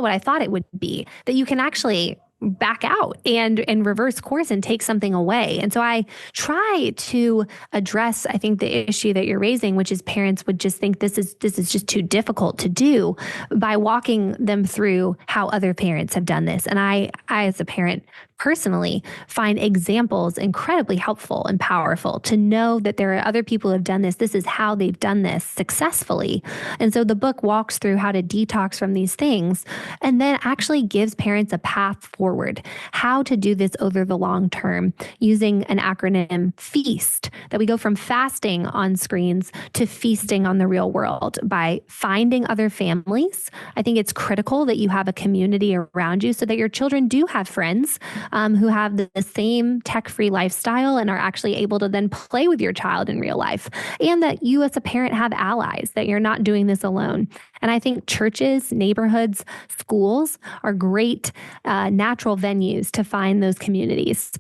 Speaker 2: what I thought it would be, that you can actually back out and reverse course and take something away. And so I try to address, I think, the issue that you're raising, which is parents would just think this is just too difficult to do, by walking them through how other parents have done this. And I as a parent personally find examples incredibly helpful and powerful to know that there are other people who have done this. This is how they've done this successfully. And so the book walks through how to detox from these things and then actually gives parents a path forward, how to do this over the long term using an acronym FEAST, that we go from fasting on screens to feasting on the real world by finding other families. I think it's critical that you have a community around you so that your children do have friends who have the same tech-free lifestyle and are actually able to then play with your child in real life. And that you as a parent have allies, that you're not doing this alone. And I think churches, neighborhoods, schools are great natural venues to find those communities.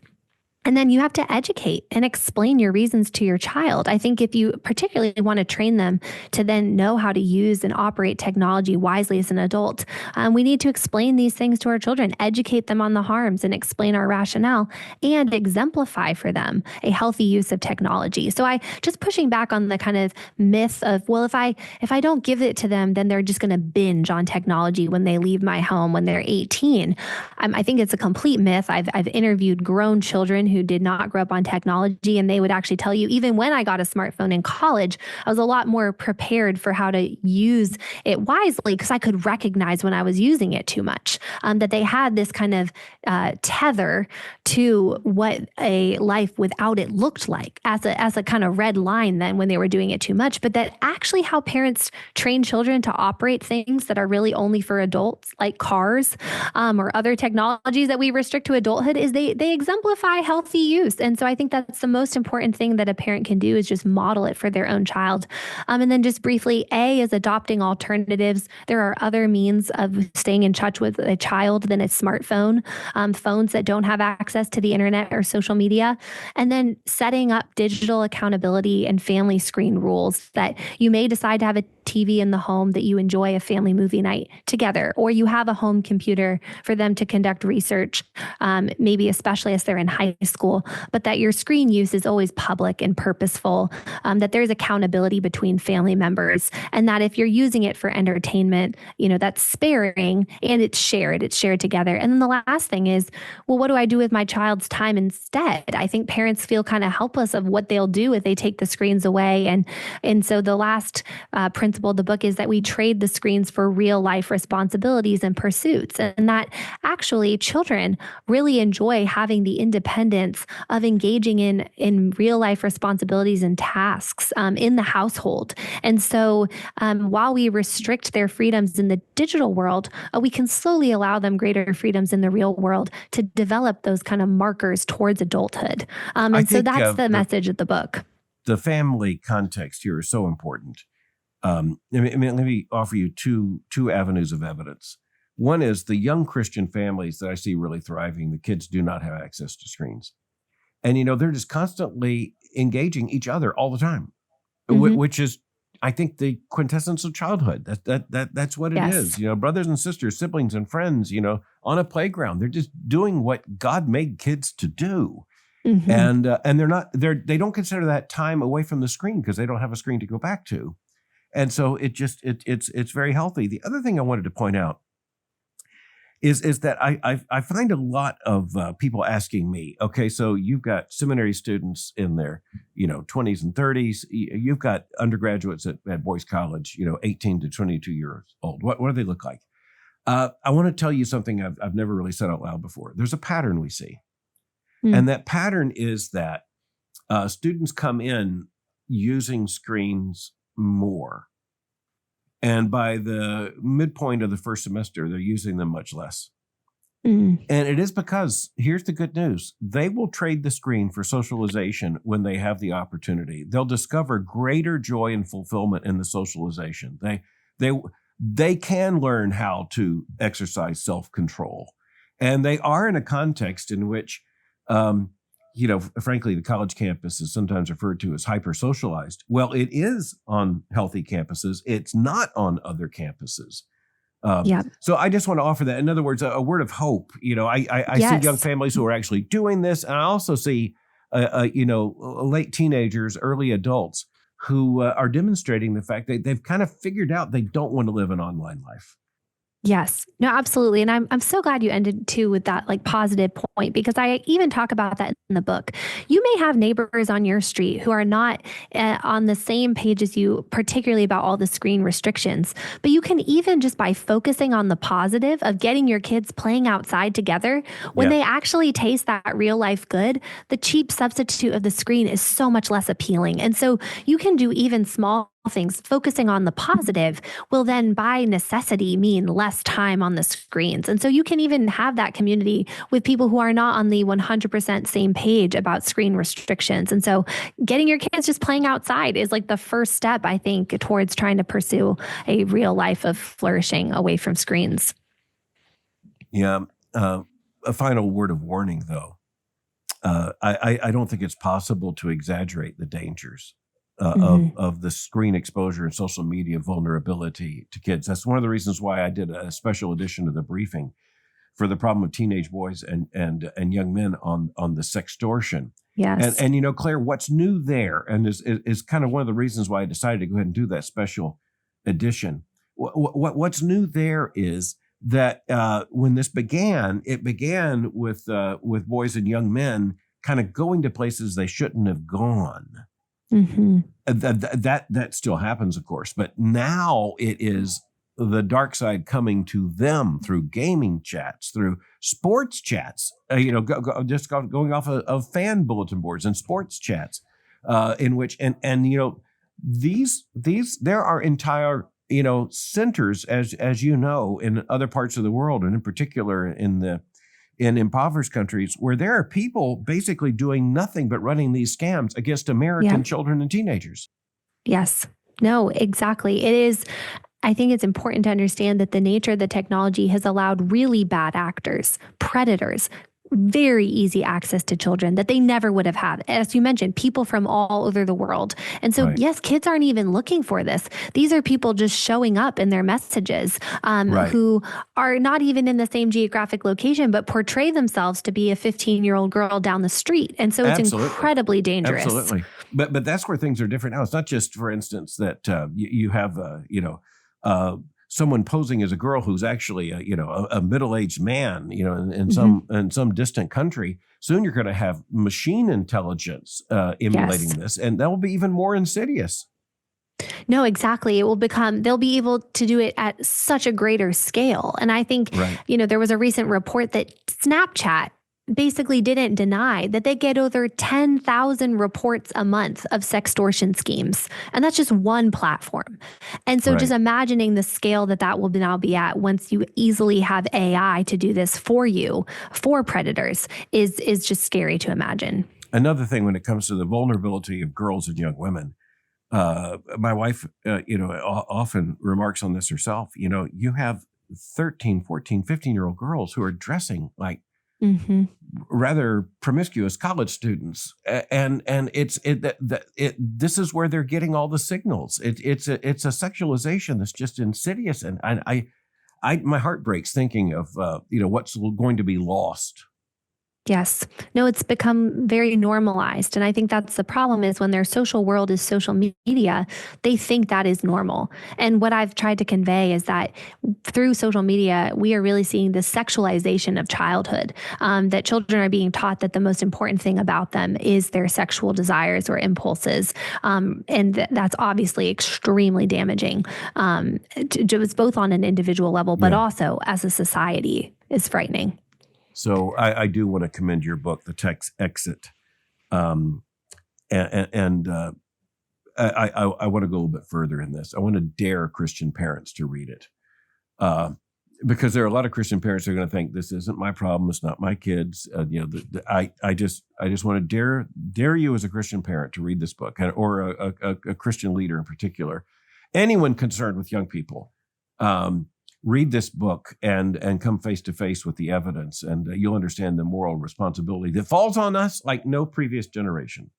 Speaker 2: And then you have to educate and explain your reasons to your child. I think if you particularly want to train them to then know how to use and operate technology wisely as an adult, we need to explain these things to our children, educate them on the harms and explain our rationale, and exemplify for them a healthy use of technology. So I just pushing back on the kind of myth of, well, if I don't give it to them, then they're just going to binge on technology when they leave my home when they're 18. I think it's a complete myth. I've interviewed grown children who did not grow up on technology, and they would actually tell you, even when I got a smartphone in college, I was a lot more prepared for how to use it wisely because I could recognize when I was using it too much, that they had this kind of tether to what a life without it looked like as a kind of red line then when they were doing it too much, but that actually how parents train children to operate things that are really only for adults, like cars or other technologies that we restrict to adulthood, is they exemplify healthy use. And so I think that's the most important thing that a parent can do, is just model it for their own child. And then just briefly, A is adopting alternatives. There are other means of staying in touch with a child than a smartphone, phones that don't have access to the internet or social media. And then setting up digital accountability and family screen rules, that you may decide to have a TV in the home, that you enjoy a family movie night together, or you have a home computer for them to conduct research, maybe especially as they're in high school, but that your screen use is always public and purposeful, that there's accountability between family members, and that if you're using it for entertainment, that's sparing and it's shared together. And then the last thing is, well, what do I do with my child's time instead? I think parents feel kind of helpless of what they'll do if they take the screens away. And so the last principle principle of the book is that we trade the screens for real life responsibilities and pursuits, and that actually children really enjoy having the independence of engaging in real life responsibilities and tasks in the household. And so while we restrict their freedoms in the digital world, we can slowly allow them greater freedoms in the real world to develop those kind of markers towards adulthood. And so that's the message of the book.
Speaker 1: The family context here is so important. Let me offer you two avenues of evidence. One is the young Christian families that I see really thriving. The kids do not have access to screens. And, they're just constantly engaging each other all the time, which is, I think, the quintessence of childhood. That's what it is. Brothers and sisters, siblings and friends, on a playground. They're just doing what God made kids to do. And they don't consider that time away from the screen because they don't have a screen to go back to. And so it's very healthy. The other thing I wanted to point out is that I find a lot of people asking me, okay, so you've got seminary students in their 20s and 30s. You've got undergraduates at Boys College, 18 to 22 years old. What do they look like? I want to tell you something I've never really said out loud before. There's a pattern we see. And that pattern is that students come in using screens more. And by the midpoint of the first semester, they're using them much less. And it is because, here's the good news, they will trade the screen for socialization when they have the opportunity. They'll discover greater joy and fulfillment in the socialization. They can learn how to exercise self-control. And they are in a context in which frankly, the college campus is sometimes referred to as hyper-socialized. Well, it is on healthy campuses. It's not on other campuses. So I just want to offer that. In other words, a word of hope. I see young families who are actually doing this. And I also see, late teenagers, early adults who are demonstrating the fact that they've kind of figured out they don't want to live an online life.
Speaker 2: Yes, no, absolutely. And I'm so glad you ended too with that positive point, because I even talk about that in the book. You may have neighbors on your street who are not on the same page as you, particularly about all the screen restrictions, but you can even just by focusing on the positive of getting your kids playing outside together, when they actually taste that real life good, the cheap substitute of the screen is so much less appealing. And so you can do even small things. Focusing on the positive will then by necessity mean less time on the screens. And so you can even have that community with people who are not on the 100% same page about screen restrictions. And so getting your kids just playing outside is the first step, I think, towards trying to pursue a real life of flourishing away from screens.
Speaker 1: Yeah. A final word of warning, though. I don't think it's possible to exaggerate the dangers of the screen exposure and social media vulnerability to kids. That's one of the reasons why I did a special edition of the briefing for the problem of teenage boys and young men on the sextortion.
Speaker 2: Yes.
Speaker 1: And Claire, what's new there, and is kind of one of the reasons why I decided to go ahead and do that special edition. What's new there is that when this began, it began with boys and young men kind of going to places they shouldn't have gone. That still happens, of course, but now it is the dark side coming to them through gaming chats, through sports chats, going off of fan bulletin boards and sports chats, in which these there are entire centers, as in other parts of the world, and in particular in impoverished countries, where there are people basically doing nothing but running these scams against American children and teenagers.
Speaker 2: Yes. No, exactly. It is. I think it's important to understand that the nature of the technology has allowed really bad actors, predators, very easy access to children that they never would have had. As you mentioned, people from all over the world. And so, yes, kids aren't even looking for this. These are people just showing up in their messages who are not even in the same geographic location, but portray themselves to be a 15-year-old girl down the street. And so it's incredibly dangerous.
Speaker 1: Absolutely. But that's where things are different now. It's not just, for instance, that you have, someone posing as a girl who's actually a middle-aged man, in some distant country. Soon you're going to have machine intelligence emulating this, and that will be even more insidious.
Speaker 2: No, exactly. They'll be able to do it at such a greater scale. And I think,
Speaker 1: Right.
Speaker 2: there was a recent report that Snapchat basically didn't deny that they get over 10,000 reports a month of sextortion schemes. And that's just one platform. And so just
Speaker 1: Right.
Speaker 2: imagining the scale that will now be at once you easily have AI to do this for you, for predators, is just scary to imagine.
Speaker 1: Another thing when it comes to the vulnerability of girls and young women, my wife, often remarks on this herself. You have 13, 14, 15-year-old girls who are dressing like
Speaker 2: Mm-hmm.
Speaker 1: rather promiscuous college students, and this is where they're getting all the signals. It's a sexualization that's just insidious, and I my heart breaks thinking of what's going to be lost.
Speaker 2: Yes. No, it's become very normalized. And I think that's the problem is when their social world is social media, they think that is normal. And what I've tried to convey is that through social media, we are really seeing the sexualization of childhood, that children are being taught that the most important thing about them is their sexual desires or impulses. That's obviously extremely damaging, just both on an individual level, but also as a society is frightening.
Speaker 1: So I do want to commend your book, The Text Exit. I want to go a little bit further in this. I want to dare Christian parents to read it. Because there are a lot of Christian parents who are going to think, this isn't my problem. It's not my kids. I just want to dare you as a Christian parent to read this book, or a Christian leader in particular. Anyone concerned with young people, read this book and come face to face with the evidence, and you'll understand the moral responsibility that falls on us like no previous generation.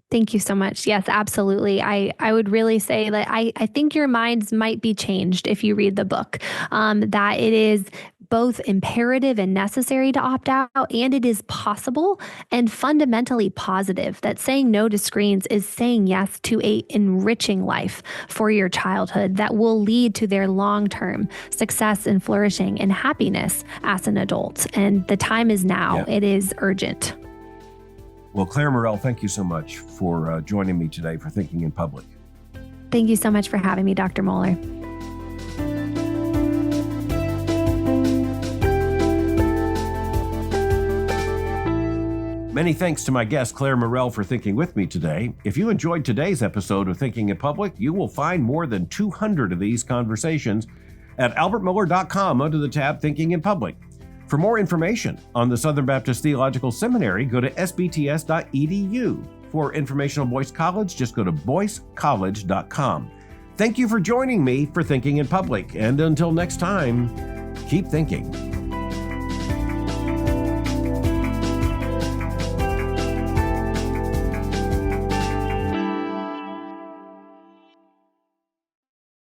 Speaker 2: Thank you so much. Yes, absolutely. I would really say that I think your minds might be changed if you read the book, that it is both imperative and necessary to opt out, and it is possible and fundamentally positive that saying no to screens is saying yes to an enriching life for your childhood that will lead to their long-term success and flourishing and happiness as an adult. And the time is now.
Speaker 1: Yeah.
Speaker 2: It is urgent.
Speaker 1: Well, Clare Morell, thank you so much for joining me today for Thinking in Public.
Speaker 2: Thank you so much for having me, Dr. Mohler.
Speaker 1: Many thanks to my guest, Clare Morell, for thinking with me today. If you enjoyed today's episode of Thinking in Public, you will find more than 200 of these conversations at albertmohler.com under the tab Thinking in Public. For more information on the Southern Baptist Theological Seminary, go to sbts.edu. For Informational Boyce College, just go to boycecollege.com. Thank you for joining me for Thinking in Public, and until next time, keep thinking.